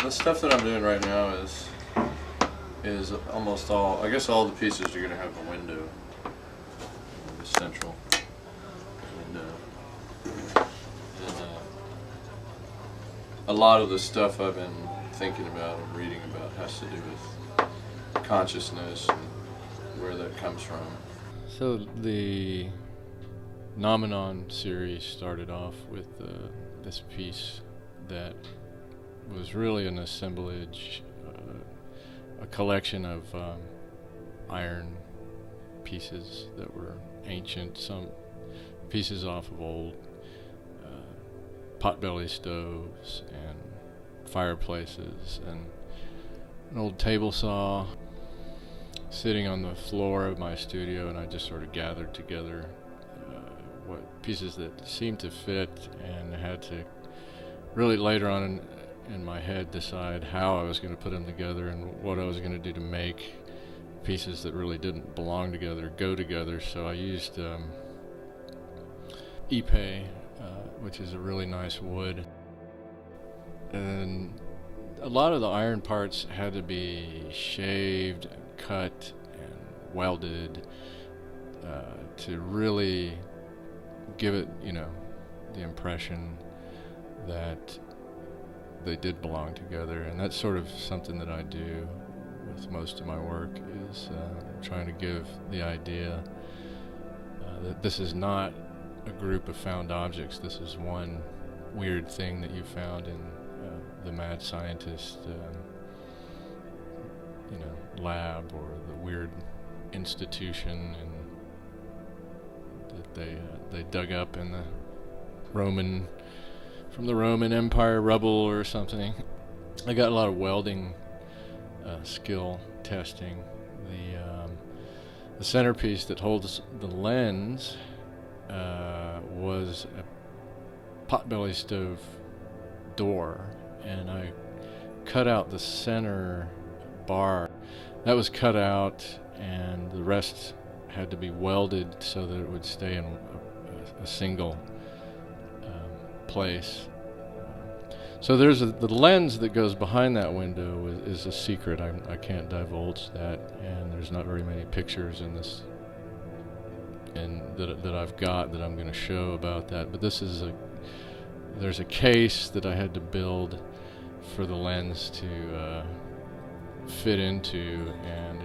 The stuff that I'm doing right now is almost all. I guess all the pieces are going to have a window, the central window. And a lot of the stuff I've been thinking about and reading about has to do with consciousness and where that comes from. So the Noumenon series started off with this piece that was really an assemblage, a collection of iron pieces that were ancient, some pieces off of old potbelly stoves and fireplaces, and an old table saw sitting on the floor of my studio, and I just sort of gathered together what pieces that seemed to fit, and had to really later on in my head decide how I was going to put them together and what I was going to do to make pieces that really didn't belong together go together. So I used ipe, which is a really nice wood, and a lot of the iron parts had to be shaved and cut and welded to really give it, the impression that they did belong together. And that's sort of something that I do with most of my work, is trying to give the idea that this is not a group of found objects. This is one weird thing that you found in the mad scientist lab, or the weird institution and that they dug up in the from the Roman Empire rubble or something. I got a lot of welding skill testing. The centerpiece that holds the lens was a potbelly stove door, and I cut out the center bar. That was cut out, and the rest had to be welded so that it would stay in a single place. So there's the lens that goes behind that window is a secret. I can't divulge that, and there's not very many pictures in this and that I've got that I'm going to show about that. But there's a case that I had to build for the lens to fit into, and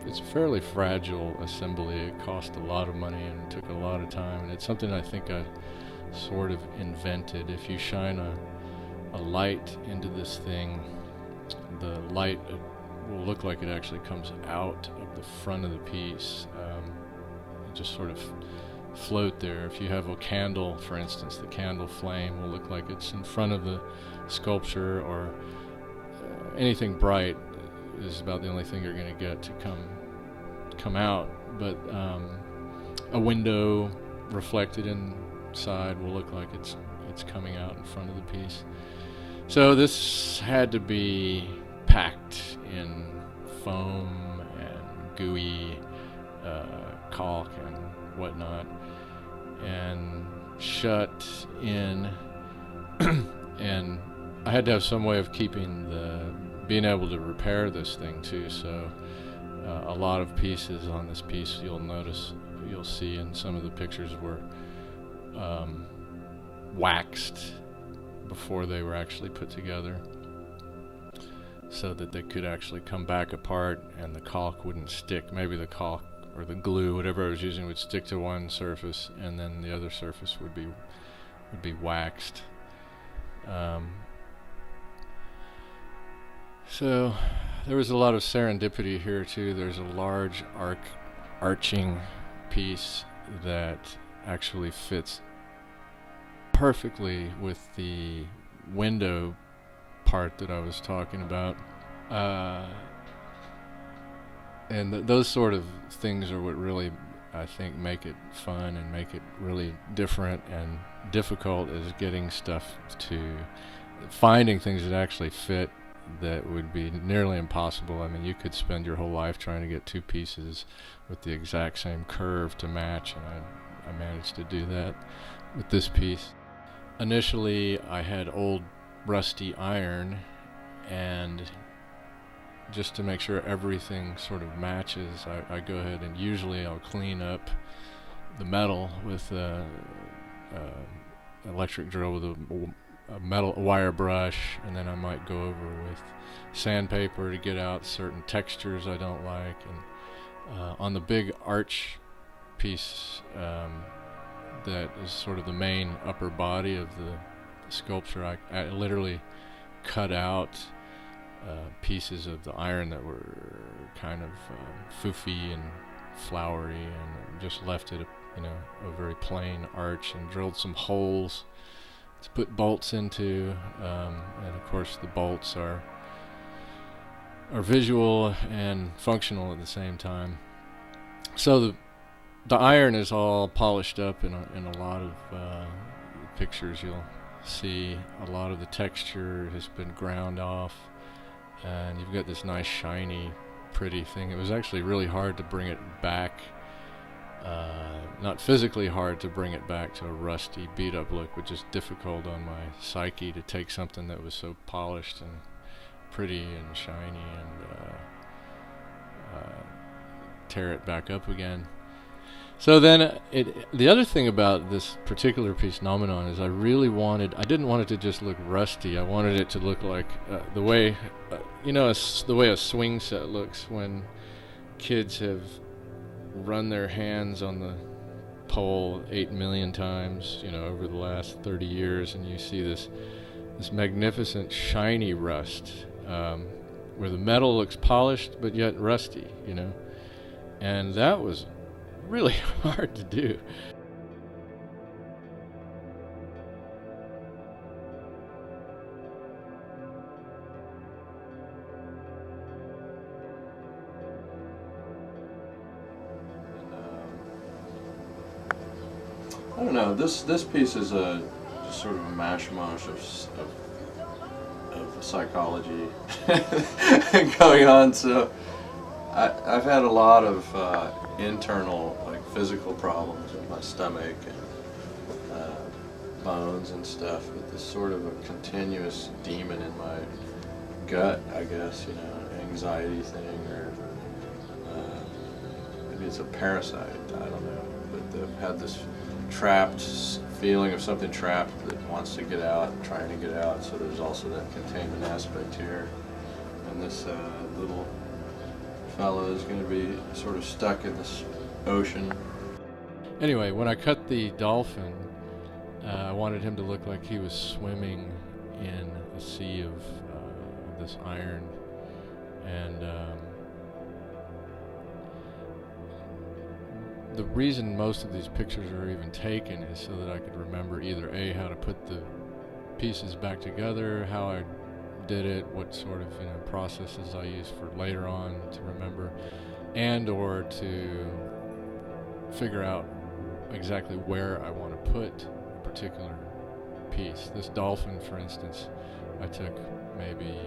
it's a fairly fragile assembly. It cost a lot of money and took a lot of time, and it's something I think I sort of invented. If you shine a light into this thing, the light will look like it actually comes out of the front of the piece. It just sort of float there. If you have a candle, for instance, the candle flame will look like it's in front of the sculpture, or anything bright is about the only thing you're going to get to come out. But a window reflected inside will look like it's coming out in front of the piece. So this had to be packed in foam and gooey caulk and whatnot, and shut in. And I had to have some way of being able to repair this thing too. So a lot of pieces on this piece, you'll see in some of the pictures, were waxed before they were actually put together, so that they could actually come back apart and the caulk wouldn't stick. Maybe the caulk or the glue, whatever I was using, would stick to one surface, and then the other surface would be waxed. So there was a lot of serendipity here too. There's a large arching piece that actually fits perfectly with the window part that I was talking about. And those sort of things are what really, I think, make it fun and make it really different. And difficult is finding things that actually fit, that would be nearly impossible. I mean, you could spend your whole life trying to get two pieces with the exact same curve to match, and I managed to do that with this piece. Initially, I had old rusty iron, and just to make sure everything sort of matches, I go ahead and usually I'll clean up the metal with electric drill with a metal wire brush, and then I might go over with sandpaper to get out certain textures I don't like. And on the big arch piece that is sort of the main upper body of the sculpture, I literally cut out pieces of the iron that were kind of foofy and flowery, and just left it a very plain arch, and drilled some holes to put bolts into, and of course the bolts are visual and functional at the same time. So the iron is all polished up in a lot of pictures. You'll see a lot of the texture has been ground off, and you've got this nice shiny pretty thing. It was actually really hard to bring it back, not physically hard to bring it back to a rusty beat up look, which is difficult on my psyche to take something that was so polished and pretty and shiny and tear it back up again. So then the other thing about this particular piece, Noumenon, is I didn't want it to just look rusty. I wanted it to look like the way the way a swing set looks when kids have run their hands on the pole 8 million times, over the last 30 years, and you see this magnificent shiny rust, where the metal looks polished but yet rusty, and that was really hard to do. I don't know. This piece is just sort of a mashmash of psychology going on. So I've had a lot of internal, physical problems with my stomach and bones and stuff, with this sort of a continuous demon in my gut, I guess, anxiety thing, or maybe it's a parasite, I don't know, but I've had this trapped feeling of something trapped that wants to get out, trying to get out, so there's also that containment aspect here, and this little fellow is going to be sort of stuck in this ocean. Anyway, when I cut the dolphin, I wanted him to look like he was swimming in a sea of this iron, and the reason most of these pictures are even taken is so that I could remember either A, how to put the pieces back together, how I did it, what sort of processes I used for later on to remember, and or to figure out exactly where I want to put a particular piece. This dolphin, for instance, I took maybe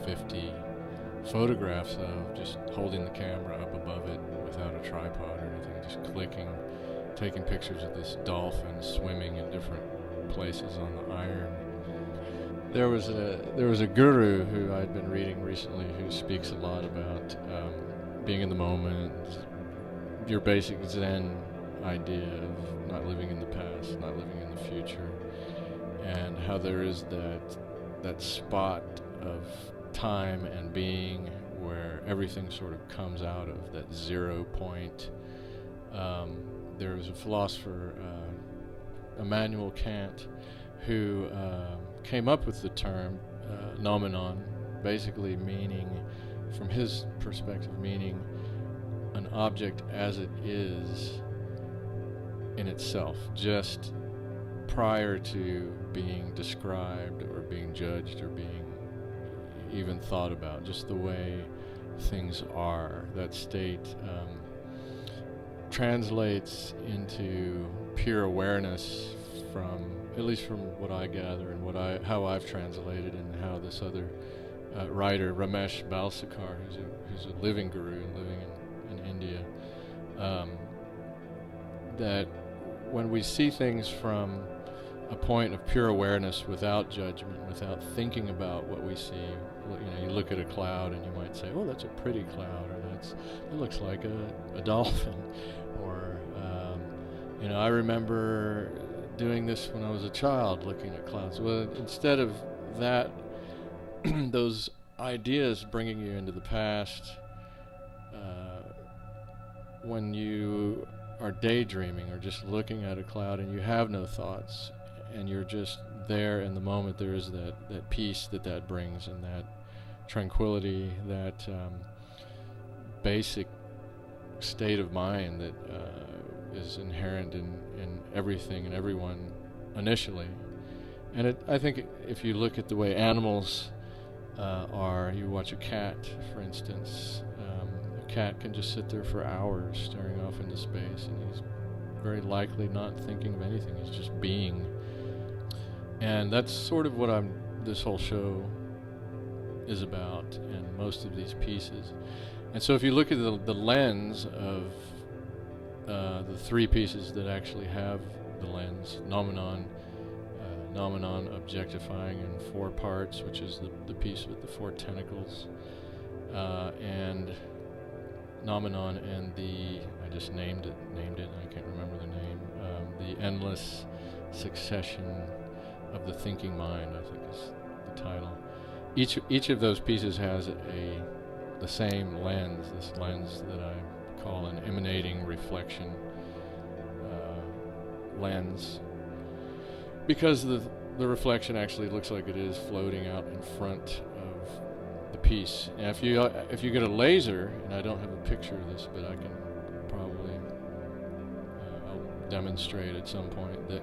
50 photographs of, just holding the camera up above it without a tripod or anything, just clicking, taking pictures of this dolphin swimming in different places on the iron. There was a guru who I'd been reading recently who speaks a lot about being in the moment, your basic Zen idea of not living in the past, not living in the future, and how there is that spot of time and being where everything sort of comes out of that 0 point. There was a philosopher, Immanuel Kant, who came up with the term Noumenon, basically meaning, from his perspective, meaning an object as it is in itself, just prior to being described or being judged or being even thought about, just the way things are. That state translates into pure awareness, from at least from what I gather and how I've translated, and how this other writer, Ramesh Balsekar, who's a living guru and living in India, that when we see things from a point of pure awareness without judgment, without thinking about what we see. You look at a cloud and you might say, oh, that's a pretty cloud, or it looks like a dolphin. Or, I remember doing this when I was a child, looking at clouds. Well, instead of that, those ideas bringing you into the past, when you are daydreaming or just looking at a cloud and you have no thoughts and you're just there in the moment, there is that peace that brings, and that tranquility, that basic state of mind that is inherent in everything and everyone initially. And I think if you look at the way animals are, you watch a cat, for instance, a cat can just sit there for hours staring off into space, and he's very likely not thinking of anything. He's just being. And that's sort of what this whole show is about, and most of these pieces. And so if you look at the lens of the three pieces that actually have the lens, Noumenon, objectifying in 4 parts, which is the piece with the 4 tentacles, and Noumenon and I just named it, I can't remember the name, the endless succession of the thinking mind, I think is the title. Each of those pieces has the same lens, this lens that I call an emanating reflection lens, because the reflection actually looks like it is floating out in front of the piece. And if you get a laser, and I don't have a picture of this, but I can probably I'll demonstrate at some point that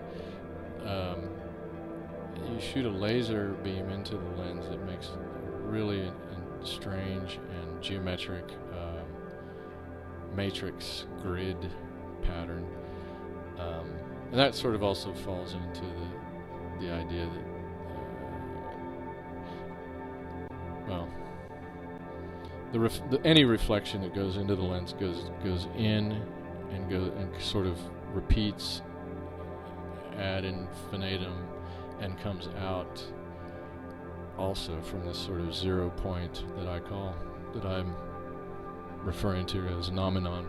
you shoot a laser beam into the lens, it makes really a strange and geometric matrix grid pattern, and that sort of also falls into the idea that any reflection that goes into the lens goes in and sort of repeats ad infinitum and comes out also from this sort of 0 point that I'm referring to as Noumenon.